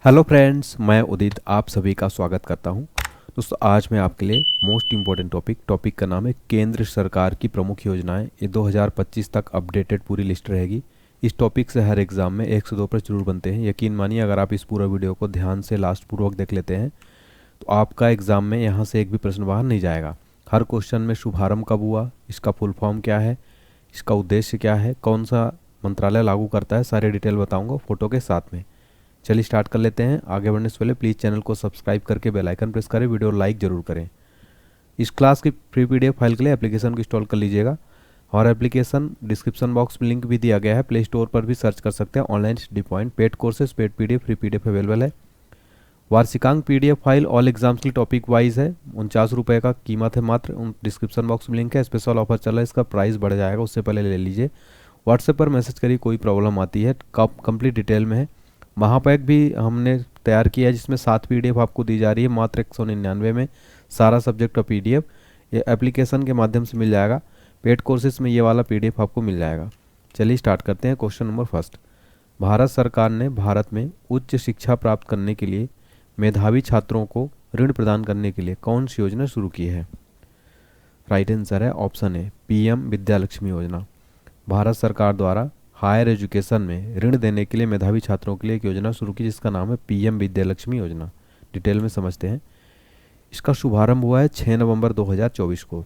Hello friends, मैं उदित आप सभी का स्वागत करता हूं। दोस्तों, आज मैं आपके लिए मोस्ट इम्पोर्टेंट टॉपिक का नाम है केंद्र सरकार की प्रमुख योजनाएं। ये 2025 तक अपडेटेड पूरी लिस्ट रहेगी। इस टॉपिक से हर एग्जाम में 1 से 2 प्रश्न जरूर बनते हैं। यकीन मानिए, अगर आप इस पूरा वीडियो को ध्यान से लास्ट पूर्वक देख लेते हैं तो आपका एग्जाम में यहाँ से एक भी प्रश्न बाहर नहीं जाएगा। हर क्वेश्चन में शुभारंभ कब हुआ, इसका फुल फॉर्म क्या है, इसका उद्देश्य क्या है, कौन सा मंत्रालय लागू करता है, सारे डिटेल बताऊंगा फोटो के साथ में। चलिए स्टार्ट कर लेते हैं। आगे बढ़ने से पहले प्लीज़ चैनल को सब्सक्राइब करके बेल आइकन प्रेस करें, वीडियो लाइक जरूर करें। इस क्लास की फ्री पीडीएफ फाइल के लिए एप्लीकेशन को इंस्टॉल कर लीजिएगा और एप्लीकेशन डिस्क्रिप्शन बॉक्स में लिंक भी दिया गया है। प्ले स्टोर पर भी सर्च कर सकते हैं online study point. Paid courses, paid PDF, free PDF available है। वार्षिकांक पीडीएफ फाइल ऑल एग्जाम्स की टॉपिक वाइज है। 49 रुपये का कीमत है मात्र। डिस्क्रिप्शन बॉक्स में लिंक है। स्पेशल ऑफर चल रहा है, इसका प्राइस बढ़ जाएगा, उससे पहले ले लीजिए। व्हाट्सएप पर मैसेज करिए, कोई प्रॉब्लम आती है। कंप्लीट डिटेल में है। महापैक भी हमने तैयार किया है, जिसमें 7 पीडीएफ आपको दी जा रही है मात्र 199 में। सारा सब्जेक्ट का पीडीएफ ये एप्लीकेशन के माध्यम से मिल जाएगा। पेड कोर्सेज में ये वाला पीडीएफ आपको मिल जाएगा। चलिए स्टार्ट करते हैं। क्वेश्चन नंबर फर्स्ट, भारत सरकार ने भारत में उच्च शिक्षा प्राप्त करने के लिए मेधावी छात्रों को ऋण प्रदान करने के लिए कौन सी योजना शुरू की है? राइट आंसर है ऑप्शन ए, पीएम विद्यालक्ष्मी योजना। भारत सरकार द्वारा हायर एजुकेशन में ऋण देने के लिए मेधावी छात्रों के लिए एक योजना शुरू की, जिसका नाम है पीएम विद्यालक्ष्मी योजना। डिटेल में समझते हैं। इसका शुभारंभ हुआ है 6 नवंबर 2024 को।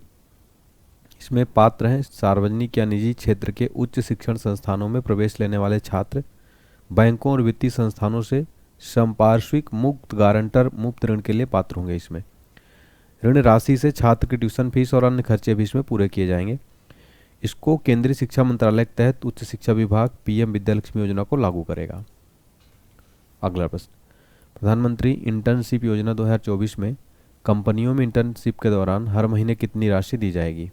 इसमें पात्र हैं सार्वजनिक या निजी क्षेत्र के उच्च शिक्षण संस्थानों में प्रवेश लेने वाले छात्र। बैंकों और वित्तीय संस्थानों से संपार्श्विक मुक्त गारंटर मुफ्त ऋण के लिए पात्र होंगे। इसमें ऋण राशि से छात्र की ट्यूशन फीस और अन्य खर्चे भी इसमें पूरे किए जाएंगे। इसको केंद्रीय शिक्षा मंत्रालय के तहत उच्च शिक्षा विभाग पीएम विद्यालक्ष्मी योजना को लागू करेगा। अगला प्रश्न, प्रधानमंत्री इंटर्नशिप योजना 2024 में कंपनियों में इंटर्नशिप के दौरान हर महीने कितनी राशि दी जाएगी?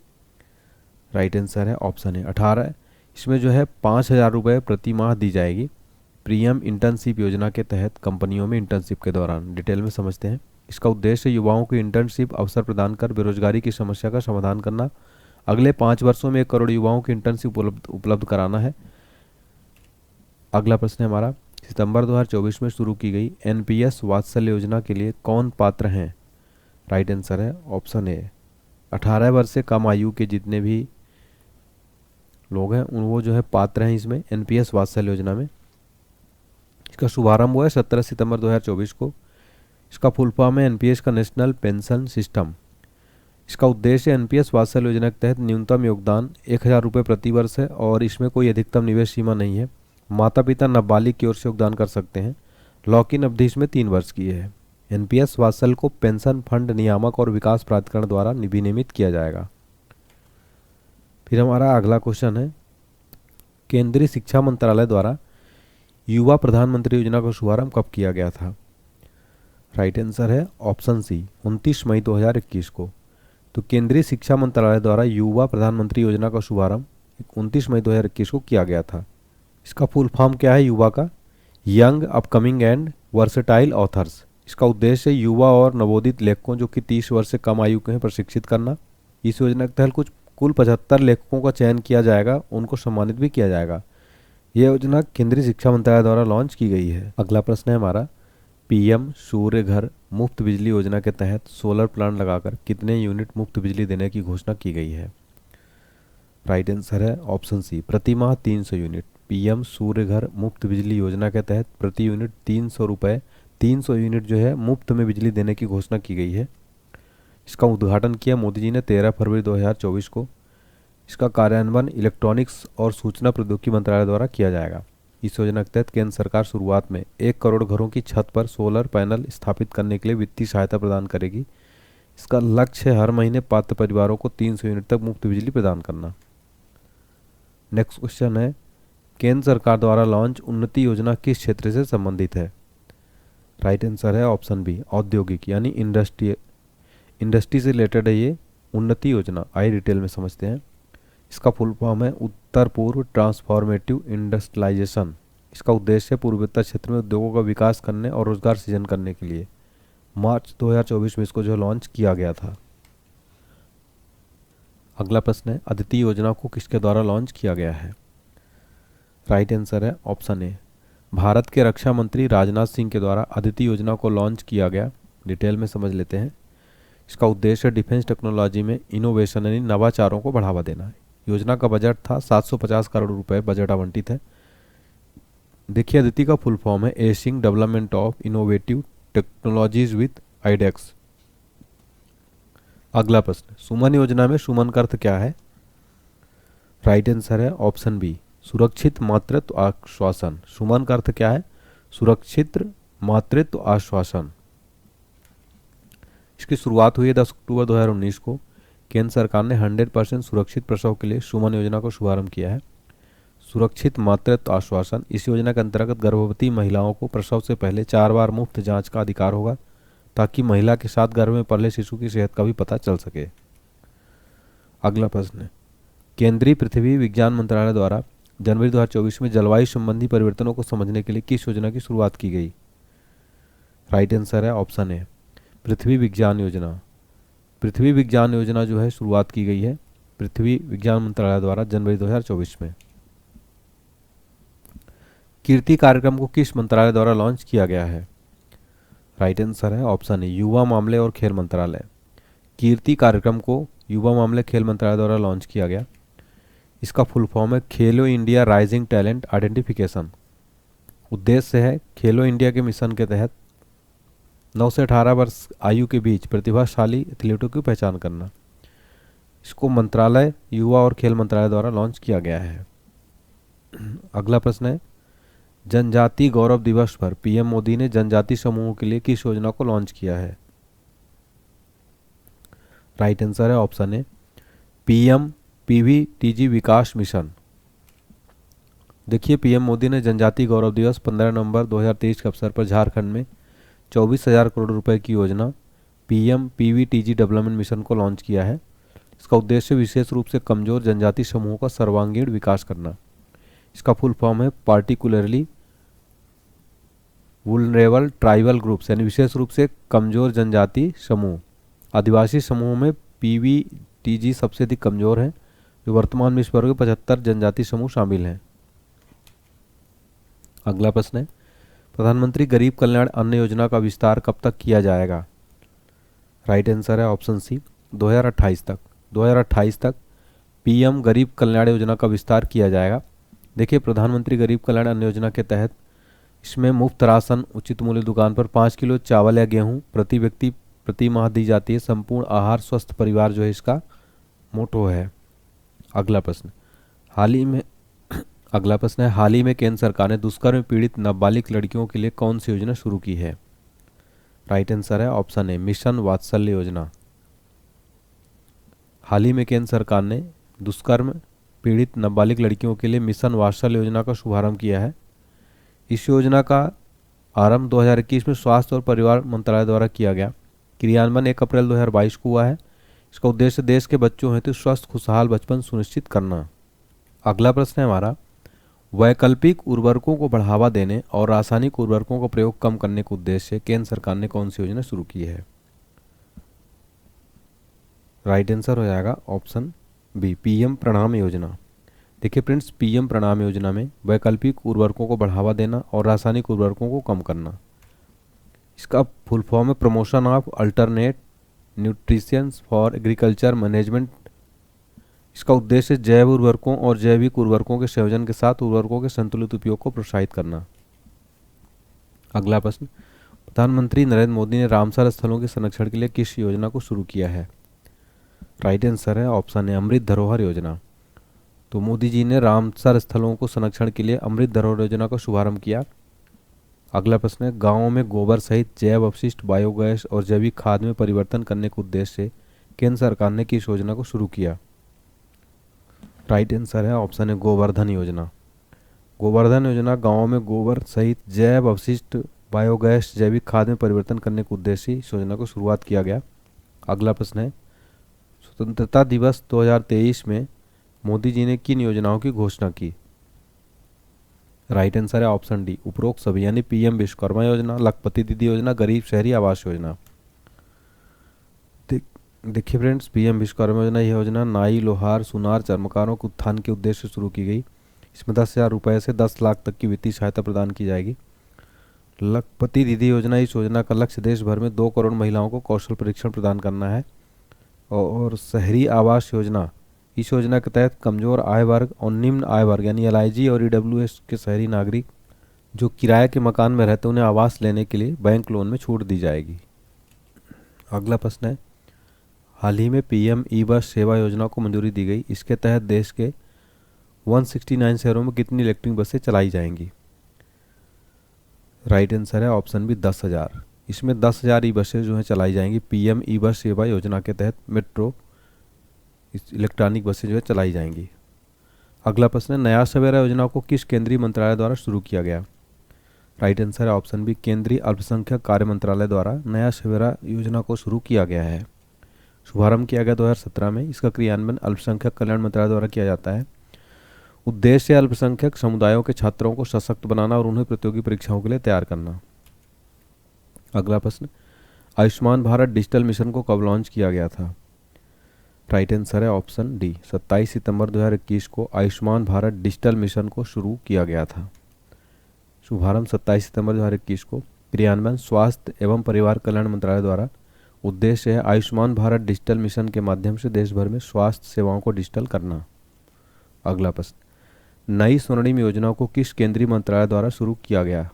राइट आंसर है ऑप्शन है 18। इसमें जो है 5,000 रुपये प्रति माह दी जाएगी। पीएम इंटर्नशिप योजना के तहत कंपनियों में इंटर्नशिप के दौरान। डिटेल में समझते हैं। इसका उद्देश्य युवाओं को इंटर्नशिप अवसर प्रदान कर बेरोजगारी की समस्या का समाधान करना। अगले 5 वर्षों में 1 करोड़ युवाओं को इंटर्नशिप उपलब्ध कराना है। अगला प्रश्न है हमारा, सितंबर 2024 में शुरू की गई एनपीएस वात्सल्य योजना के लिए कौन पात्र हैं? राइट आंसर है ऑप्शन ए, 18 वर्ष से कम आयु के जितने भी लोग हैं वो जो है पात्र हैं इसमें एनपीएस वात्सल्य योजना में। इसका शुभारंभ हुआ है 17 सितंबर 2024 को। इसका फुल फॉर्म है एनपीएस का नेशनल पेंशन सिस्टम। इसका उद्देश्य एनपीएस वात्सल्य योजना के तहत न्यूनतम योगदान 1,000 रुपये प्रति वर्ष है और इसमें कोई अधिकतम निवेश सीमा नहीं है। माता पिता नाबालिग की ओर से योगदान कर सकते हैं। लॉक इन अवधि इसमें 3 वर्ष की है। एनपीएस वात्सल्य को पेंशन फंड नियामक और विकास प्राधिकरण द्वारा विनियमित किया जाएगा। फिर हमारा अगला क्वेश्चन है, केंद्रीय शिक्षा मंत्रालय द्वारा युवा प्रधानमंत्री योजना का शुभारंभ कब किया गया था? राइट आंसर है ऑप्शन सी, 29 मई 2021 को। तो केंद्रीय शिक्षा मंत्रालय द्वारा युवा प्रधानमंत्री योजना का शुभारंभ 29 मई 2021 को किया गया था। इसका फुल फॉर्म क्या है युवा का? Young upcoming and versatile authors. इसका उद्देश्य युवा और नवोदित लेखकों जो कि 30 वर्ष से कम आयु के हैं प्रशिक्षित करना। इस योजना के तहत कुल 75 लेखकों का चयन किया जाएगा, उनको सम्मानित भी किया जाएगा। यह योजना केंद्रीय शिक्षा मंत्रालय द्वारा लॉन्च की गई है। अगला प्रश्न है हमारा, पीएम सूर्य घर मुफ्त बिजली योजना के तहत सोलर प्लांट लगाकर कितने यूनिट मुफ्त बिजली देने की घोषणा की गई है? राइट आंसर है ऑप्शन सी, प्रति माह 300 यूनिट। पीएम सूर्य घर मुफ्त बिजली योजना के तहत प्रति यूनिट 300 रुपये 300 यूनिट जो है मुफ्त में बिजली देने की घोषणा की गई है। इसका उद्घाटन किया मोदी जी ने 13 फरवरी 2024 को। इसका कार्यान्वयन इलेक्ट्रॉनिक्स और सूचना प्रौद्योगिकी मंत्रालय द्वारा किया जाएगा। इस योजना के तहत केंद्र सरकार शुरुआत में 1 करोड़ घरों की छत पर सोलर पैनल स्थापित करने के लिए वित्तीय सहायता प्रदान करेगी। इसका लक्ष्य है हर महीने पात्र परिवारों को 300 यूनिट तक मुफ्त बिजली प्रदान करना। नेक्स्ट क्वेश्चन है, केंद्र सरकार द्वारा लॉन्च उन्नति योजना किस क्षेत्र से संबंधित है? राइट आंसर है ऑप्शन बी, औद्योगिक यानी इंडस्ट्री से रिलेटेड है ये उन्नति योजना। आइए डिटेल में समझते हैं। इसका फुल फॉर्म है उत्तर पूर्व ट्रांसफॉर्मेटिव इंडस्ट्रियलाइजेशन। इसका उद्देश्य है पूर्वोत्तर क्षेत्र में उद्योगों का विकास करने और रोजगार सृजन करने के लिए। मार्च 2024 में इसको जो लॉन्च किया गया था। अगला प्रश्न है, अदिति योजना को किसके द्वारा लॉन्च किया गया है? राइट आंसर है ऑप्शन ए, भारत के रक्षा मंत्री राजनाथ सिंह के द्वारा अदिति योजना को लॉन्च किया गया। डिटेल में समझ लेते हैं। इसका उद्देश्य डिफेंस टेक्नोलॉजी में इनोवेशन यानी नवाचारों को बढ़ावा देना है। योजना का बजट था 750 करोड़ रुपए बजट आवंटित है। देखिए, अदिति का फुल फॉर्म है acing development of innovative technologies with iDEX. अगला प्रश्न, सुमन योजना में सुमन का अर्थ क्या है? राइट आंसर है ऑप्शन बी, सुरक्षित मातृत्व आश्वासन। सुमन का अर्थ क्या है? सुरक्षित मातृत्व आश्वासन। इसकी शुरुआत हुई है 10 अक्टूबर 2019 को। केंद्र सरकार ने 100% सुरक्षित प्रसव के लिए सुमन योजना को शुभारंभ किया है। सुरक्षित मातृत्व आश्वासन, इस योजना के अंतर्गत गर्भवती महिलाओं को प्रसव से पहले 4 बार मुफ्त जांच का अधिकार होगा, ताकि महिला के साथ गर्भ में पले शिशु की सेहत का भी पता चल सके। अगला प्रश्न है, केंद्रीय पृथ्वी विज्ञान मंत्रालय द्वारा जनवरी 2024 में जलवायु संबंधी परिवर्तनों को समझने के लिए किस योजना की शुरुआत की गई? राइट आंसर है ऑप्शन ए, पृथ्वी विज्ञान योजना। पृथ्वी विज्ञान योजना जो है शुरुआत की गई है पृथ्वी विज्ञान मंत्रालय द्वारा जनवरी 2024 में। कीर्ति कार्यक्रम को किस मंत्रालय द्वारा लॉन्च किया गया है? राइट आंसर है ऑप्शन ए, युवा मामले और खेल मंत्रालय। कीर्ति कार्यक्रम को युवा मामले खेल मंत्रालय द्वारा लॉन्च किया गया। इसका फुल फॉर्म है खेलो इंडिया राइजिंग टैलेंट आइडेंटिफिकेशन। उद्देश्य है खेलो इंडिया के मिशन के तहत 9 से 18 वर्ष आयु के बीच प्रतिभाशाली एथलीटों की पहचान करना। इसको मंत्रालय युवा और खेल मंत्रालय द्वारा लॉन्च किया गया है। अगला प्रश्न है, जनजाति गौरव दिवस पर पीएम मोदी ने जनजाति समूहों के लिए किस योजना को लॉन्च किया है? राइट आंसर है option A, PM PVTG Vikas mission. देखिए, पीएम मोदी ने जनजाति गौरव दिवस 15 नवंबर 2023 के अवसर पर झारखंड में 24,000 करोड़ रुपए की योजना पीएम पीवीटीजी डेवलपमेंट मिशन को लॉन्च किया है। इसका उद्देश्य विशेष रूप से कमजोर जनजाति समूहों का सर्वांगीण विकास करना। इसका फुल फॉर्म है पार्टिकुलरली वुलनरेबल ट्राइबल ग्रुप्स, यानी विशेष रूप से कमजोर जनजाति समूह। आदिवासी समूहों में पीवीटीजी सबसे अधिक कमजोर है, जो वर्तमान में इस वर्ग 75 जनजाति समूह शामिल हैं। अगला प्रश्न है, प्रधानमंत्री गरीब कल्याण अन्न योजना का विस्तार कब तक किया जाएगा? राइट आंसर है ऑप्शन सी, 2028 तक। 2028 तक पीएम गरीब कल्याण योजना का विस्तार किया जाएगा। देखिए, प्रधानमंत्री गरीब कल्याण अन्न योजना के तहत इसमें मुफ्त राशन उचित मूल्य दुकान पर 5 किलो चावल या गेहूं प्रति व्यक्ति प्रति माह दी जाती है। संपूर्ण आहार स्वस्थ परिवार जो है इसका मोटो है। अगला प्रश्न है, हाल ही में केंद्र सरकार ने दुष्कर्म में पीड़ित नाबालिग लड़कियों के लिए कौन सी योजना शुरू की है? राइट आंसर है ऑप्शन ए, मिशन वात्सल्य योजना। हाल ही में केंद्र सरकार ने दुष्कर्म पीड़ित नाबालिग लड़कियों के लिए मिशन वात्सल्य योजना का शुभारंभ किया है। इस योजना का आरंभ 2021 में स्वास्थ्य और परिवार मंत्रालय द्वारा किया गया। क्रियान्वयन 1 अप्रैल 2022 को हुआ है। इसका उद्देश्य देश के बच्चों हेतु स्वस्थ खुशहाल बचपन सुनिश्चित करना। अगला प्रश्न है हमारा, वैकल्पिक उर्वरकों को बढ़ावा देने और रासायनिक उर्वरकों का प्रयोग कम करने के उद्देश्य से केंद्र सरकार ने कौन सी योजना शुरू की है? राइट आंसर हो जाएगा ऑप्शन बी, पीएम प्रणाम योजना। देखिए फ्रेंड्स, पीएम प्रणाम योजना में वैकल्पिक उर्वरकों को बढ़ावा देना और रासायनिक उर्वरकों को कम करना। इसका फुल फॉर्म है promotion of alternate nutritions for agriculture management. इसका उद्देश्य जैव उर्वरकों और जैविक उर्वरकों के संयोजन के साथ उर्वरकों के संतुलित उपयोग को प्रोत्साहित करना। अगला प्रश्न, प्रधानमंत्री नरेंद्र मोदी ने रामसर स्थलों के संरक्षण के लिए किस योजना को शुरू किया है? राइट आंसर है ऑप्शन ए, अमृत धरोहर योजना। तो मोदी जी ने रामसर स्थलों को संरक्षण के लिए अमृत धरोहर योजना का शुभारंभ किया। अगला प्रश्न है, गाँवों में गोबर सहित जैव अपशिष्ट बायोगैस और जैविक खाद में परिवर्तन करने के उद्देश्य से केंद्र सरकार ने किस योजना को शुरू किया? राइट आंसर है ऑप्शन है, गोवर्धन योजना। गोवर्धन योजना गाँवों में गोबर सहित जैव अपशिष्ट बायोगैस जैविक खाद में परिवर्तन करने के उद्देश्य से इस योजना को शुरुआत किया गया। अगला प्रश्न है, स्वतंत्रता दिवस 2023 में मोदी जी ने किन योजनाओं की घोषणा की? राइट आंसर है ऑप्शन डी, उपरोक्त सभी, यानी पीएम विश्वकर्मा योजना, लखपति दीदी योजना, गरीब शहरी आवास योजना। देखिए फ्रेंड्स, पीएम विश्वकर्मा योजना, यह योजना नाई लोहार सुनार चर्मकारों के उत्थान के उद्देश्य से शुरू की गई। इसमें 10,000 रुपये से 10 लाख तक की वित्तीय सहायता प्रदान की जाएगी। लखपति दीदी योजना, इस योजना का लक्ष्य देश भर में 2 करोड़ महिलाओं को कौशल प्रशिक्षण प्रदान करना है। और शहरी आवास योजना, इस योजना के तहत कमजोर आय वर्ग और निम्न आय वर्ग यानी एलआईजी और ईडब्ल्यूएस के शहरी नागरिक जो किराए के मकान में रहते हैं उन्हें आवास लेने के लिए बैंक लोन में छूट दी जाएगी। अगला प्रश्न है, हाल ही में पीएम ई बस सेवा योजना को मंजूरी दी गई। इसके तहत देश के 169 शहरों में कितनी इलेक्ट्रिक बसें चलाई जाएंगी? राइट आंसर है ऑप्शन बी 10,000। इसमें 10,000 ई बसें जो हैं चलाई जाएंगी। पीएम ई बस सेवा योजना के तहत मेट्रो इलेक्ट्रॉनिक बसें जो है चलाई जाएंगी। अगला प्रश्न है, नया सवेरा योजना को किस केंद्रीय मंत्रालय द्वारा शुरू किया गया? राइट आंसर है ऑप्शन बी केंद्रीय अल्पसंख्यक कार्य मंत्रालय द्वारा नया सवेरा योजना को शुरू किया गया है। शुभारंभ किया गया 2017 में। इसका क्रियान्वयन अल्पसंख्यक कल्याण मंत्रालय द्वारा किया जाता है। उद्देश्य अल्पसंख्यक समुदायों के छात्रों को सशक्त बनाना और उन्हें प्रतियोगी परीक्षाओं के लिए तैयार करना। अगला प्रश्न, आयुष्मान भारत डिजिटल मिशन को कब लॉन्च किया गया था? राइट आंसर है ऑप्शन डी 27 सितंबर 2021 को आयुष्मान भारत डिजिटल मिशन को शुरू किया गया था। शुभारंभ 27 सितंबर 2021 को। क्रियान्वयन स्वास्थ्य एवं परिवार कल्याण मंत्रालय द्वारा। उद्देश्य है आयुष्मान भारत डिजिटल मिशन के माध्यम से देश भर में स्वास्थ्य सेवाओं को डिजिटल करना। अगला प्रश्न, नई स्वर्णिम योजना को किस केंद्रीय मंत्रालय द्वारा शुरू किया गया?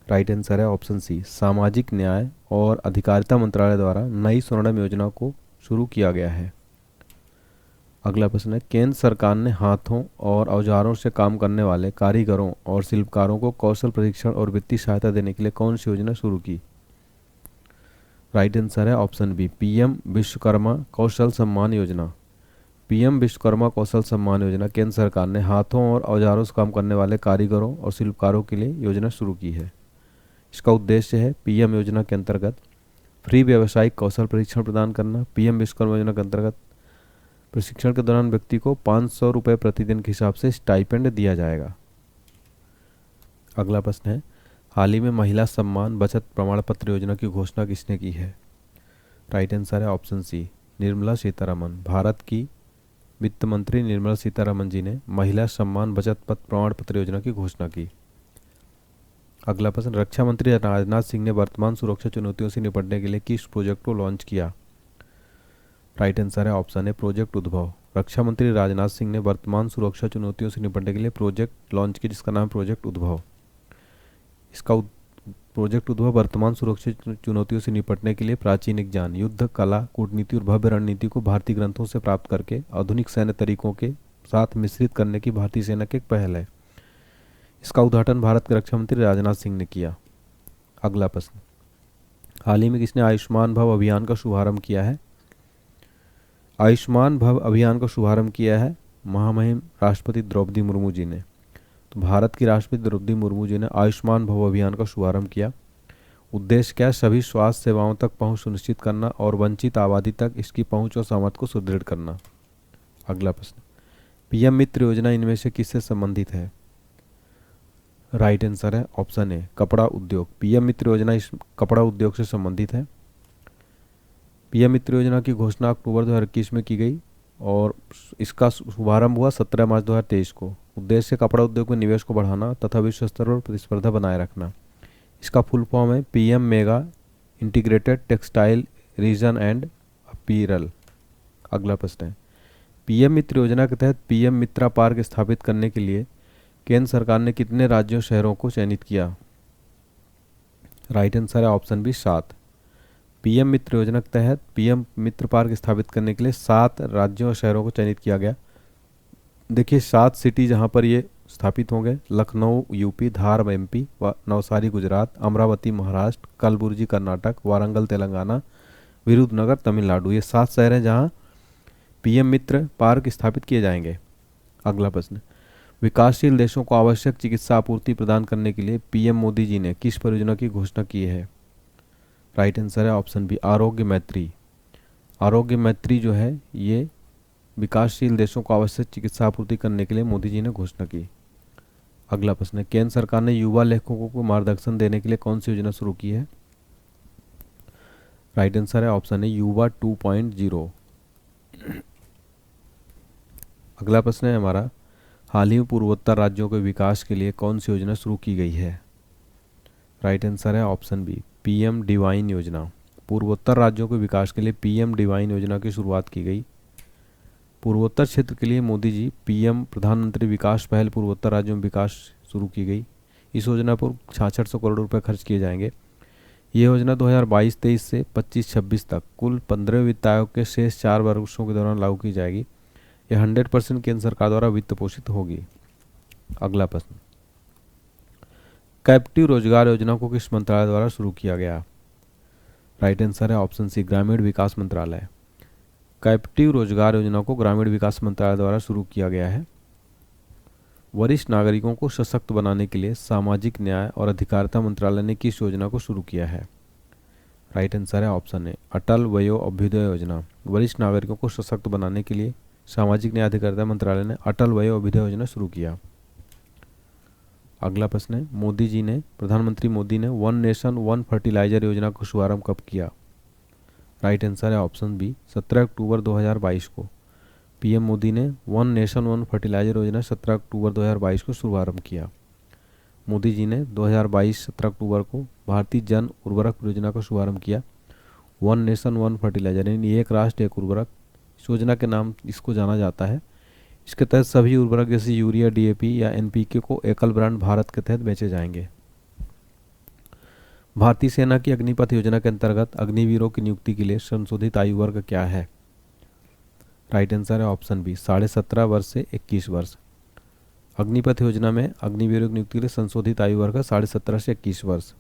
राइट आंसर है ऑप्शन सी सामाजिक न्याय और अधिकारिता मंत्रालय द्वारा नई स्वर्णिम योजना को शुरू किया गया है। अगला प्रश्न है, केंद्र सरकार ने हाथों और औजारों से काम करने वाले कारीगरों और शिल्पकारों को कौशल प्रशिक्षण और वित्तीय सहायता देने के लिए कौन सी योजना शुरू की? राइट आंसर है ऑप्शन बी पीएम विश्वकर्मा कौशल सम्मान योजना। पीएम विश्वकर्मा कौशल सम्मान योजना केंद्र सरकार ने हाथों और औजारों से काम करने वाले कारीगरों और शिल्पकारों के लिए योजना शुरू की है। इसका उद्देश्य है पीएम योजना के अंतर्गत फ्री व्यावसायिक कौशल प्रशिक्षण प्रदान करना। पीएम विश्वकर्मा योजना के अंतर्गत प्रशिक्षण के दौरान व्यक्ति को 500 रुपये प्रतिदिन के हिसाब से स्टाइपेंड दिया जाएगा। अगला प्रश्न है, हाल ही में महिला सम्मान बचत प्रमाण पत्र योजना की घोषणा किसने की है? राइट आंसर है ऑप्शन सी निर्मला सीतारमन। भारत की वित्त मंत्री निर्मला सीतारमन जी ने महिला सम्मान बचत पत्र प्रमाण पत्र योजना की घोषणा की। अगला प्रश्न, रक्षा मंत्री राजनाथ सिंह ने वर्तमान सुरक्षा चुनौतियों से निपटने के लिए किस प्रोजेक्ट को लॉन्च किया? राइट आंसर है ऑप्शन है प्रोजेक्ट उद्भव। रक्षा मंत्री राजनाथ सिंह ने वर्तमान सुरक्षा चुनौतियों से निपटने के लिए प्रोजेक्ट लॉन्च किया जिसका नाम प्रोजेक्ट उद्भव। इसका प्रोजेक्ट उद्भव वर्तमान सुरक्षा चुनौतियों से निपटने के लिए प्राचीन ज्ञान, युद्ध कला, कूटनीति और भव्य रणनीति को भारतीय ग्रंथों से प्राप्त करके आधुनिक सैन्य तरीकों के साथ मिश्रित करने की भारतीय सेना की एक पहल है। इसका उद्घाटन भारत के रक्षा मंत्री राजनाथ सिंह ने किया। अगला प्रश्न, हाल ही में किसने आयुष्मान भव अभियान का शुभारंभ किया है? आयुष्मान भव अभियान का शुभारंभ किया है महामहिम राष्ट्रपति द्रौपदी मुर्मू जी ने। तो भारत की राष्ट्रपति द्रौपदी मुर्मू जी ने आयुष्मान भव अभियान का शुभारंभ किया। उद्देश्य क्या है? सभी स्वास्थ्य सेवाओं तक पहुंच सुनिश्चित करना और वंचित आबादी तक इसकी पहुंच और सामर्थ्य को सुदृढ़ करना। अगला प्रश्न, पीएम मित्र योजना इनमें से किससे संबंधित है? राइट आंसर है ऑप्शन ए कपड़ा उद्योग। पीएम मित्र योजना इस कपड़ा उद्योग से संबंधित है। पीएम मित्र योजना की घोषणा अक्टूबर 2021 में की गई और इसका शुभारंभ हुआ 17 मार्च 2023 को। उद्देश्य कपड़ा उद्योग में निवेश को बढ़ाना तथा विश्व स्तर पर प्रतिस्पर्धा बनाए रखना। इसका फुल फॉर्म है PM mega integrated textile region and apparel. अगला प्रश्न है, पीएम मित्र योजना के तहत पीएम मित्रा पार्क स्थापित करने के लिए केंद्र सरकार ने कितने राज्यों शहरों को चयनित किया? राइट आंसर है ऑप्शन बी 7। पीएम मित्र योजना के तहत पीएम मित्र पार्क स्थापित करने के लिए 7 राज्यों और शहरों को चयनित किया गया। देखिए 7 सिटी जहां पर ये स्थापित होंगे, लखनऊ यूपी, धार एमपी, नवसारी गुजरात, अमरावती महाराष्ट्र, कलबुर्गी कर्नाटक, वारंगल तेलंगाना, विरुधनगर तमिलनाडु। ये 7 शहर हैं जहां पीएम मित्र पार्क स्थापित किए जाएंगे। अगला प्रश्न, विकासशील देशों को आवश्यक चिकित्सा आपूर्ति प्रदान करने के लिए पीएम मोदी जी ने किस परियोजना की घोषणा की है? राइट आंसर है ऑप्शन बी आरोग्य मैत्री। आरोग्य मैत्री जो है ये विकासशील देशों को आवश्यक चिकित्सा आपूर्ति करने के लिए मोदी जी ने घोषणा की। अगला प्रश्न है, केंद्र सरकार ने युवा लेखकों को मार्गदर्शन देने के लिए कौन सी योजना शुरू की है? राइट आंसर है ऑप्शन है युवा 2.0। अगला प्रश्न है हमारा, हाल ही में पूर्वोत्तर राज्यों के विकास के लिए कौन सी योजना शुरू की गई है? राइट आंसर है ऑप्शन बी, पीएम डिवाइन योजना। पूर्वोत्तर राज्यों के विकास के लिए पीएम डिवाइन योजना की शुरुआत की गई। पूर्वोत्तर क्षेत्र के लिए मोदी जी पीएम प्रधानमंत्री विकास पहल पूर्वोत्तर राज्यों में विकास शुरू की गई। इस योजना पर 6600 करोड़ रुपए खर्च किए जाएंगे। ये योजना 2022-23 से 25-26 तक कुल 15 वित्त आयोग के शेष 4 वर्षों के दौरान लागू की जाएगी। यह 100% केंद्र सरकार द्वारा वित्त पोषित होगी। अगला प्रश्न, कैप्टिव रोजगार योजना को किस मंत्रालय द्वारा शुरू किया गया? राइट आंसर है ऑप्शन सी, ग्रामीण विकास मंत्रालय। कैप्टिव रोजगार योजना को ग्रामीण विकास मंत्रालय द्वारा शुरू किया गया है। वरिष्ठ नागरिकों को सशक्त बनाने के लिए सामाजिक न्याय और अधिकारिता मंत्रालय ने किस योजना को शुरू किया है? राइट आंसर है ऑप्शन ए, अटल वयो अभ्युदय योजना। वरिष्ठ नागरिकों को सशक्त बनाने के लिए सामाजिक न्याय अधिकारिता मंत्रालय ने अटल वयो अभ्युदय योजना शुरू किया। अगला प्रश्न है, प्रधानमंत्री मोदी ने वन नेशन वन फर्टिलाइजर योजना का शुभारंभ कब किया? राइट आंसर है ऑप्शन बी, 17 अक्टूबर 2022 को। पीएम मोदी ने वन नेशन वन फर्टिलाइजर योजना 17 अक्टूबर 2022 को शुभारंभ किया। मोदी जी ने 2022 17 अक्टूबर को भारतीय जन उर्वरक योजना का शुभारंभ किया। वन नेशन वन फर्टिलाइजर यानी एक राष्ट्र एक उर्वरक, इस योजना के नाम इसको जाना जाता है। इसके तहत सभी उर्वरक जैसे यूरिया, डीएपी या एनपीके को एकल ब्रांड भारत के तहत बेचे जाएंगे। भारतीय सेना की अग्निपथ योजना के अंतर्गत अग्निवीरों की नियुक्ति के लिए संशोधित आयु वर्ग क्या है? राइट आंसर है ऑप्शन बी, 17.5 वर्ष से 21 वर्ष। अग्निपथ योजना में अग्निवीरों की नियुक्ति के लिए संशोधित आयु वर्ग 17.5 से 21 वर्ष।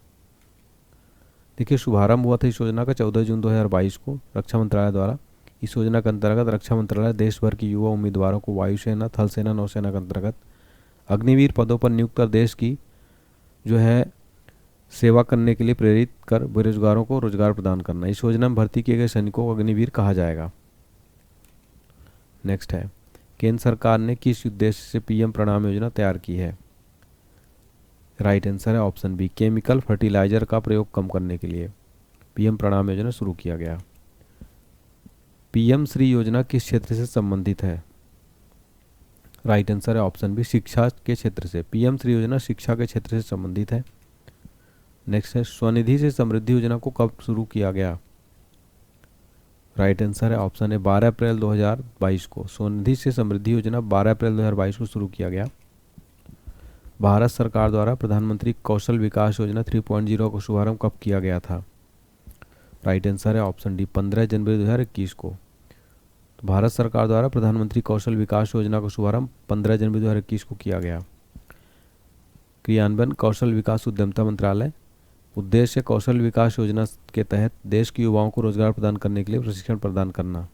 देखिए, शुभारंभ हुआ था इस योजना का 14 जून 2022 को रक्षा मंत्रालय द्वारा। इस योजना के अंतर्गत रक्षा मंत्रालय देश भर के युवा उम्मीदवारों को वायुसेना, थल सेना, नौसेना के अंतर्गत अग्निवीर पदों पर नियुक्त कर देश की जो है सेवा करने के लिए प्रेरित कर बेरोजगारों को रोजगार प्रदान करना। इस योजना में भर्ती किए गए सैनिकों को अग्निवीर कहा जाएगा। नेक्स्ट है, केंद्र सरकार ने किस उद्देश्य से पीएम प्रणाम योजना तैयार की है? राइट आंसर है ऑप्शन बी, केमिकल फर्टिलाइजर का प्रयोग कम करने के लिए पीएम प्रणाम योजना शुरू किया गया। पीएम श्री योजना किस क्षेत्र से संबंधित है? राइट आंसर है ऑप्शन बी, शिक्षा के क्षेत्र से। पीएम श्री योजना शिक्षा के क्षेत्र से संबंधित है। नेक्स्ट है, स्वनिधि से समृद्धि योजना को कब शुरू किया गया? राइट आंसर है ऑप्शन है 12 अप्रैल 2022 को। स्वनिधि से समृद्धि योजना 12 अप्रैल 2022 को शुरू किया गया। भारत सरकार द्वारा प्रधानमंत्री कौशल विकास योजना 3.0 का शुभारंभ कब किया गया था? राइट आंसर है ऑप्शन डी, 15 जनवरी 2021 को। तो भारत सरकार द्वारा प्रधानमंत्री कौशल विकास योजना का शुभारंभ 15 जनवरी 2021 को किया गया। क्रियान्वयन कौशल विकास उद्यमिता मंत्रालय। उद्देश्य कौशल विकास योजना के तहत देश के युवाओं को रोजगार प्रदान करने के लिए प्रशिक्षण प्रदान करना।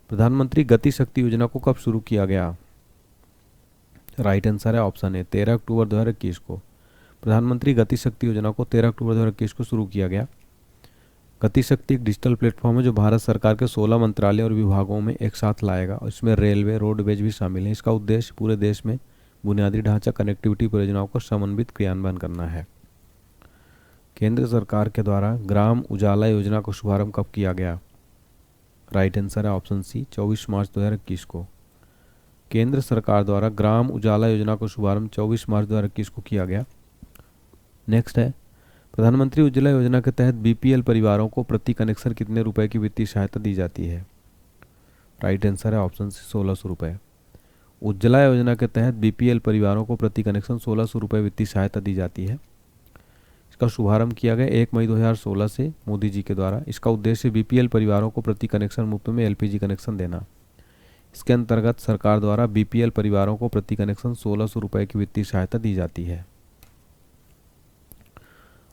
प्रधानमंत्री गति शक्ति योजना को कब शुरू किया गया? राइट आंसर है ऑप्शन ए, 13 अक्टूबर 2021 को। प्रधानमंत्री गति शक्ति योजना को 13 अक्टूबर 2021 को शुरू किया गया। गति शक्ति एक डिजिटल प्लेटफॉर्म है जो भारत सरकार के 16 मंत्रालय और विभागों में एक साथ लाएगा और इसमें रेलवे, रोडवेज भी शामिल है। इसका उद्देश्य पूरे देश में बुनियादी ढांचा कनेक्टिविटी परियोजनाओं का समन्वित क्रियान्वयन करना है। केंद्र सरकार के द्वारा ग्राम उजाला योजना का शुभारंभ कब किया गया? राइट आंसर है ऑप्शन सी, 24 मार्च 2021 को। केंद्र सरकार द्वारा ग्राम उजाला योजना का शुभारंभ 24 मार्च 2021 को किया गया। नेक्स्ट है, प्रधानमंत्री उज्ज्वला योजना के तहत बीपीएल परिवारों को प्रति कनेक्शन कितने रुपए की वित्तीय सहायता दी जाती है? राइट आंसर है ऑप्शन सी, 1600 रुपये। उज्ज्वला योजना के तहत बीपीएल परिवारों को प्रति कनेक्शन 1600 रुपये वित्तीय सहायता दी जाती है। इसका शुभारंभ किया गया 1 मई 2016 से मोदी जी के द्वारा। इसका उद्देश्य बीपीएल परिवारों को प्रति कनेक्शन मुफ्त में एलपीजी कनेक्शन देना। इसके अंतर्गत सरकार द्वारा बीपीएल परिवारों को प्रति कनेक्शन 1600 रुपये की वित्तीय सहायता दी जाती है।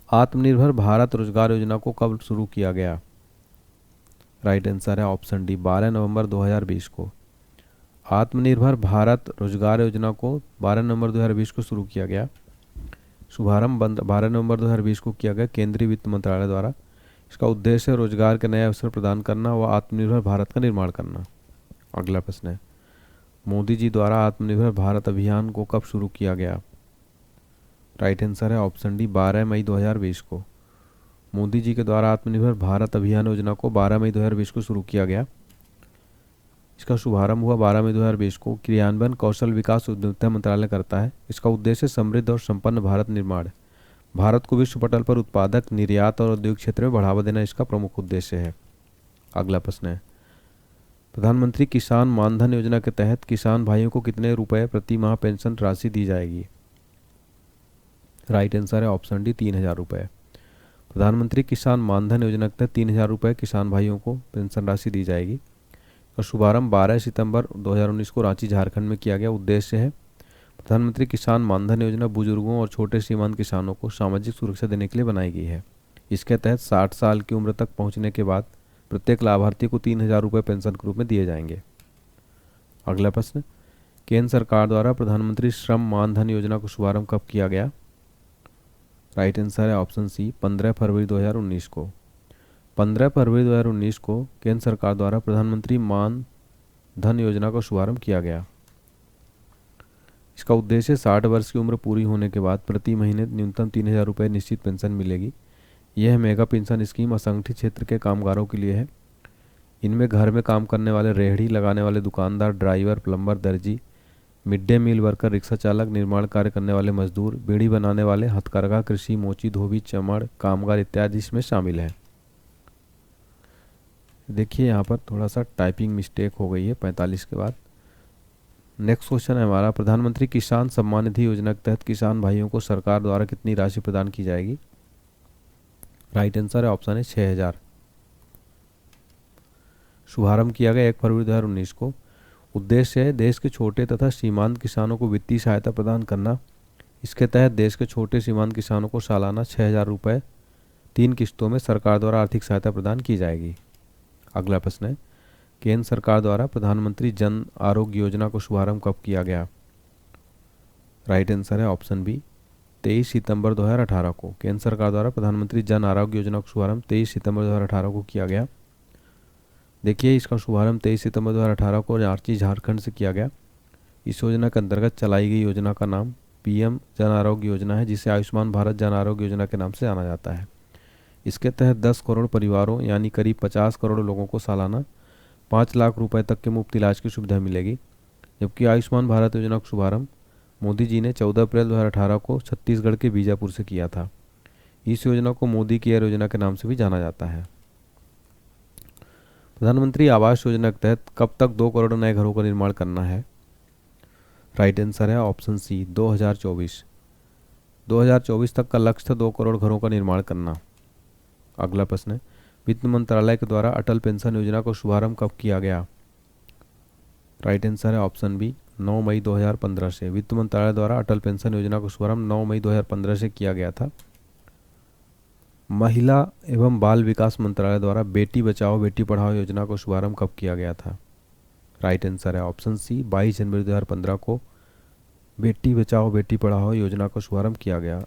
आत्मनिर्भर भारत रोजगार योजना को कब शुरू किया गया? राइट आंसर है ऑप्शन डी, 12 नवंबर 2020 को। आत्मनिर्भर भारत रोजगार योजना को 12 नवंबर 2020 को शुरू किया गया। शुभारंभ 12 नवंबर 2020 को किया गया केंद्रीय वित्त मंत्रालय द्वारा। इसका उद्देश्य रोजगार के नए अवसर प्रदान करना व आत्मनिर्भर भारत का निर्माण करना। अगला प्रश्न है, मोदी जी द्वारा आत्मनिर्भर भारत अभियान को कब शुरू किया गया? राइट आंसर है ऑप्शन डी, 12 मई 2020 को। मोदी जी के द्वारा आत्मनिर्भर भारत अभियान योजना को 12 मई 2020 को शुरू किया गया। इसका शुभारंभ हुआ 12 मई 2020 को। क्रियान्वयन कौशल विकास उद्यमिता मंत्रालय करता है। इसका उद्देश्य समृद्ध और संपन्न भारत निर्माण, भारत को विश्व पटल पर उत्पादक, निर्यात और औद्योगिक क्षेत्र में बढ़ावा देना इसका प्रमुख उद्देश्य है। अगला प्रश्न है, प्रधानमंत्री किसान मानधन योजना के तहत किसान भाइयों को कितने रुपए प्रति माह पेंशन राशि दी जाएगी? राइट आंसर है ऑप्शन डी, 3,000 रुपये। प्रधानमंत्री किसान मानधन योजना के तहत 3,000 रुपये किसान भाइयों को पेंशन राशि दी जाएगी। और शुभारंभ 12 सितंबर 2019 को रांची, झारखंड में किया गया। उद्देश्य है प्रधानमंत्री किसान मानधन योजना बुजुर्गों और छोटे सीमांत किसानों को सामाजिक सुरक्षा देने के लिए बनाई गई है। इसके तहत 60 साल की उम्र तक पहुंचने के बाद प्रत्येक लाभार्थी को 3,000 रुपये पेंशन के रूप में दिए जाएंगे। अगला प्रश्न, केंद्र सरकार द्वारा प्रधानमंत्री श्रम मानधन योजना का शुभारंभ कब किया गया? राइट आंसर है ऑप्शन सी, 15 फरवरी 2019 को। 15 फरवरी 2019 को केंद्र सरकार द्वारा प्रधानमंत्री मानधन योजना का शुभारंभ किया गया। इसका उद्देश्य 60 वर्ष की उम्र पूरी होने के बाद प्रति महीने न्यूनतम 3,000 रुपये निश्चित पेंशन मिलेगी। यह मेगा पेंशन स्कीम असंगठित क्षेत्र के कामगारों के लिए है। इनमें घर में काम करने वाले, रेहड़ी लगाने वाले दुकानदार, ड्राइवर, प्लम्बर, दर्जी, mid day meal worker, rickshaw चालक, निर्माण कार्य करने वाले मजदूर, बीड़ी बनाने वाले, हथकरघा, कृषि, मोची, धोबी, चमड़ कामगार इत्यादि इसमें शामिल है। देखिए यहाँ पर थोड़ा सा टाइपिंग मिस्टेक हो गई है 45 के बाद। नेक्स्ट क्वेश्चन है हमारा, प्रधानमंत्री किसान सम्मान निधि योजना के तहत किसान भाइयों को सरकार द्वारा कितनी राशि प्रदान की जाएगी? राइट आंसर है ऑप्शन है 6,000। शुभारंभ किया गया 1 फरवरी 2019 को। उद्देश्य है देश के छोटे तथा सीमांत किसानों को वित्तीय सहायता प्रदान करना। इसके तहत देश के छोटे सीमांत किसानों को सालाना 6,000 रुपये 3 किस्तों में सरकार द्वारा आर्थिक सहायता प्रदान की जाएगी। अगला प्रश्न है, केंद्र सरकार द्वारा प्रधानमंत्री जन आरोग्य योजना को शुभारंभ कब किया गया? राइट आंसर है ऑप्शन बी, 23 सितंबर 2018 को। केंद्र सरकार द्वारा प्रधानमंत्री जन आरोग्य योजना का शुभारंभ 23 सितंबर 2018 को किया गया। देखिए इसका शुभारंभ 23 सितंबर 2018 को रांची, झारखंड से किया गया। इस योजना के अंतर्गत चलाई गई योजना का नाम पीएम जन आरोग्य योजना है, जिसे आयुष्मान भारत जन आरोग्य योजना के नाम से जाना जाता है। इसके तहत 10 करोड़ परिवारों यानी करीब 50 करोड़ लोगों को सालाना 5 लाख रुपए तक के मुफ्त इलाज की सुविधा मिलेगी। जबकि आयुष्मान भारत योजना का शुभारंभ मोदी जी ने 14 अप्रैल 2018 को छत्तीसगढ़ के बीजापुर से किया था। इस योजना को मोदी केयर योजना के नाम से भी जाना जाता है। प्रधानमंत्री आवास योजना के तहत कब तक 2 करोड़ नए घरों का निर्माण करना है? राइट आंसर है ऑप्शन सी, 2024। 2024 तक का लक्ष्य था 2 करोड़ घरों का निर्माण करना। अगला प्रश्न है, वित्त मंत्रालय के द्वारा अटल पेंशन योजना का शुभारंभ कब किया गया? राइट आंसर है ऑप्शन बी, 9 मई 2015 से। वित्त मंत्रालय द्वारा अटल पेंशन योजना का शुभारंभ 9 मई 2015 से किया गया था। महिला एवं बाल विकास मंत्रालय द्वारा बेटी बचाओ बेटी पढ़ाओ योजना का शुभारंभ कब किया गया था? राइट आंसर है ऑप्शन सी, 22 जनवरी 2015 को बेटी बचाओ बेटी पढ़ाओ योजना का शुभारंभ किया गया।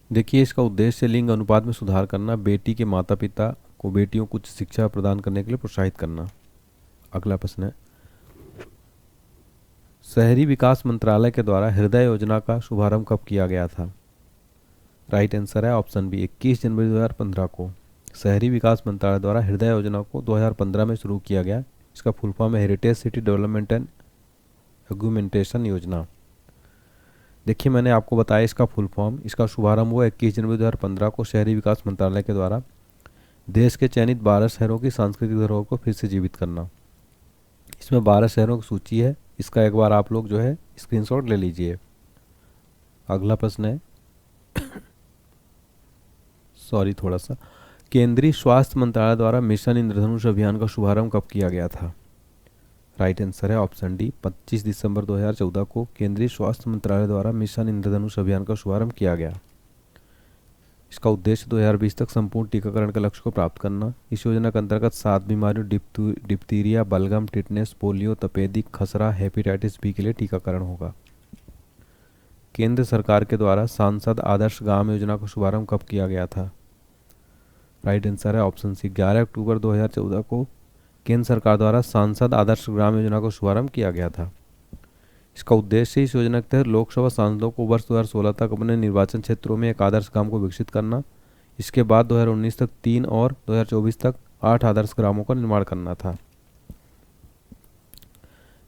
देखिए इसका उद्देश्य लिंग अनुपात में सुधार करना, बेटी के माता पिता को बेटियों को उच्च शिक्षा प्रदान करने के लिए प्रोत्साहित करना। अगला प्रश्न है, शहरी विकास मंत्रालय के द्वारा हृदय योजना का शुभारंभ कब किया गया था? राइट आंसर है ऑप्शन बी, 21 जनवरी 2015 को। शहरी विकास मंत्रालय द्वारा हृदय योजना को 2015 में शुरू किया गया। इसका फुल फॉर्म है हेरिटेज सिटी डेवलपमेंट एंड एग्यूमेंटेशन योजना। देखिए मैंने आपको बताया इसका फुल फॉर्म। इसका शुभारंभ हुआ 21 जनवरी 2015 को शहरी विकास मंत्रालय के द्वारा देश के चयनित 12 शहरों की सांस्कृतिक धरोहर को फिर से जीवित करना। इसमें 12 शहरों की सूची है, इसका एक बार आप लोग जो है स्क्रीनशॉट ले लीजिए। अगला प्रश्न है थोड़ा सा, केंद्रीय स्वास्थ्य मंत्रालय द्वारा मिशन इंद्रधनुष अभियान का शुभारंभ कब किया गया था? राइट आंसर है ऑप्शन डी, 25 दिसंबर 2014 को केंद्रीय स्वास्थ्य मंत्रालय द्वारा मिशन इंद्रधनुष अभियान का शुभारंभ किया गया। इसका उद्देश्य 2020 तक संपूर्ण टीकाकरण के लक्ष्य को प्राप्त करना। इस योजना के अंतर्गत 7 बीमारियों डिप्थीरिया, बलगम, टिटनेस, पोलियो, तपेदिक, खसरा, हेपेटाइटिस बी के लिए टीकाकरण होगा। केंद्र सरकार के द्वारा सांसद आदर्श ग्राम योजना का शुभारंभ कब किया गया था? राइट आंसर है ऑप्शन सी, 11 अक्टूबर 2014 को केंद्र सरकार द्वारा सांसद आदर्श ग्राम योजना का शुभारंभ किया गया था। इसका उद्देश्य इस योजना के तहत लोकसभा सांसदों को वर्ष 2016 तक अपने निर्वाचन क्षेत्रों में एक आदर्श ग्राम को विकसित करना। इसके बाद 2019 तक 3 और 2024 तक 8 आदर्श ग्रामों का निर्माण करना था।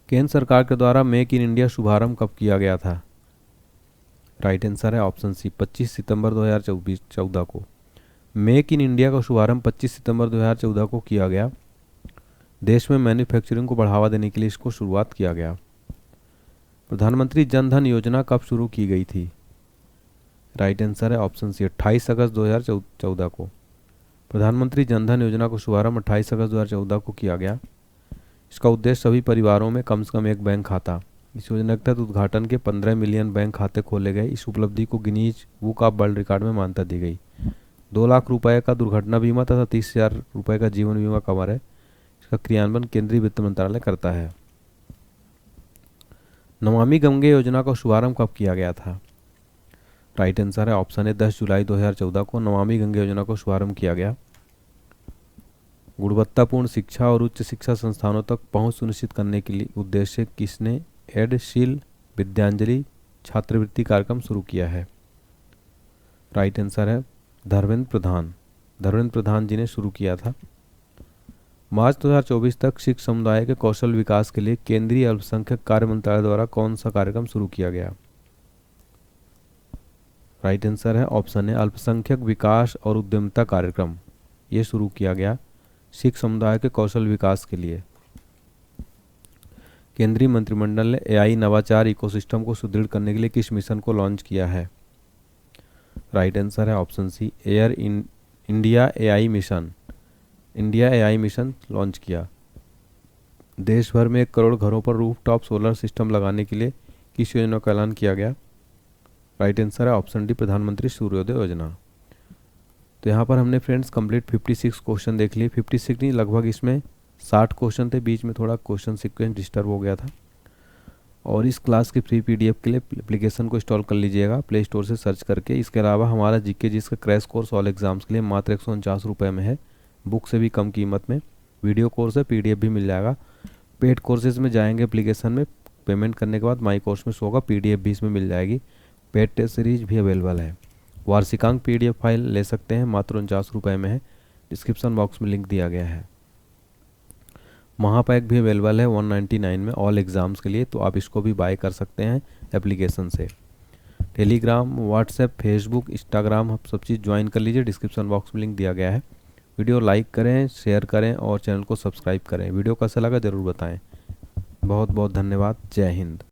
केंद्र सरकार के द्वारा मेक इन इंडिया शुभारंभ कब किया गया था? राइट आंसर है ऑप्शन सी 25 सितंबर 2014 को। मेक इन इंडिया का शुभारंभ 25 सितंबर 2014 को किया गया। देश में मैन्युफैक्चरिंग को बढ़ावा देने के लिए इसको शुरुआत किया गया। प्रधानमंत्री जन धन योजना कब शुरू की गई थी? राइट आंसर है ऑप्शन सी 28 अगस्त 2014 को। प्रधानमंत्री जन धन योजना का शुभारंभ 28 अगस्त 2014 को किया गया। इसका उद्देश्य सभी परिवारों में कम से कम एक बैंक खाता। इस योजना के तहत उद्घाटन के 15 मिलियन बैंक खाते खोले गए। इस उपलब्धि को Guinness book of world record में मान्यता दी गई। 2 लाख रुपए का दुर्घटना बीमा तथा 30,000 रुपये का जीवन बीमा कवर है। इसका क्रियान्वयन केंद्रीय वित्त मंत्रालय करता है। नमामि गंगे योजना का शुभारंभ कब किया गया था? राइट आंसर है ऑप्शन ए 10 जुलाई 2014 को नमामि गंगे योजना का शुभारंभ किया गया। गुणवत्तापूर्ण शिक्षा और उच्च शिक्षा संस्थानों तक पहुंच सुनिश्चित करने के लिए उद्देश्य किसने एडशील विद्यांजलि छात्रवृत्ति कार्यक्रम शुरू किया है? राइट आंसर है धर्मेंद्र प्रधान जी ने शुरू किया था। मार्च 2024 तक सिख समुदाय के कौशल विकास के लिए केंद्रीय अल्पसंख्यक कार्य मंत्रालय द्वारा कौन सा कार्यक्रम शुरू किया गया? राइट आंसर है ऑप्शन ए अल्पसंख्यक विकास और उद्यमिता कार्यक्रम। ये शुरू किया गया सिख समुदाय के कौशल विकास के लिए। केंद्रीय मंत्रिमंडल ने एआई नवाचार इकोसिस्टम को सुदृढ़ करने के लिए किस मिशन को लॉन्च किया है? राइट आंसर है option C India AI mission. India AI mission launch किया। देश भर में 1 करोड़ घरों पर रूफटॉप सोलर सिस्टम लगाने के लिए किस योजना का ऐलान किया गया? राइट आंसर है ऑप्शन डी प्रधानमंत्री सूर्योदय योजना। तो यहाँ पर हमने फ्रेंड्स कंप्लीट 56 क्वेश्चन देख लिए। 56 नहीं, लगभग इसमें 60 क्वेश्चन थे। बीच में थोड़ा क्वेश्चन सीक्वेंस डिस्टर्ब हो गया था। और इस क्लास की फ्री पीडीएफ के लिए एप्लीकेशन को इंस्टॉल कर लीजिएगा प्ले स्टोर से सर्च करके। इसके अलावा हमारा जीके जिसका क्रैश कोर्स ऑल एग्जाम्स के लिए मात्र 149 रुपये में है, बुक से भी कम कीमत में। वीडियो कोर्स है, पीडीएफ भी मिल जाएगा। पेड कोर्सेज में जाएंगे एप्लीकेशन में, पेमेंट करने के बाद माई कोर्स में शो होगा, पीडीएफ भी इसमें मिल जाएगी। पेड टेस्ट सीरीज भी अवेलेबल है। वार्षिकांक पीडीएफ फाइल ले सकते हैं, मात्र 49 रुपये में है। डिस्क्रिप्शन बॉक्स में लिंक दिया गया है। महापैक भी अवेलेबल है 199 में ऑल एग्ज़ाम्स के लिए, तो आप इसको भी बाय कर सकते हैं एप्लीकेशन से। टेलीग्राम, व्हाट्सएप, फेसबुक, इंस्टाग्राम आप सब चीज़ ज्वाइन कर लीजिए, डिस्क्रिप्शन बॉक्स में लिंक दिया गया है। वीडियो लाइक करें, शेयर करें और चैनल को सब्सक्राइब करें। वीडियो कैसा लगा ज़रूर बताएं। बहुत बहुत धन्यवाद। जय हिंद।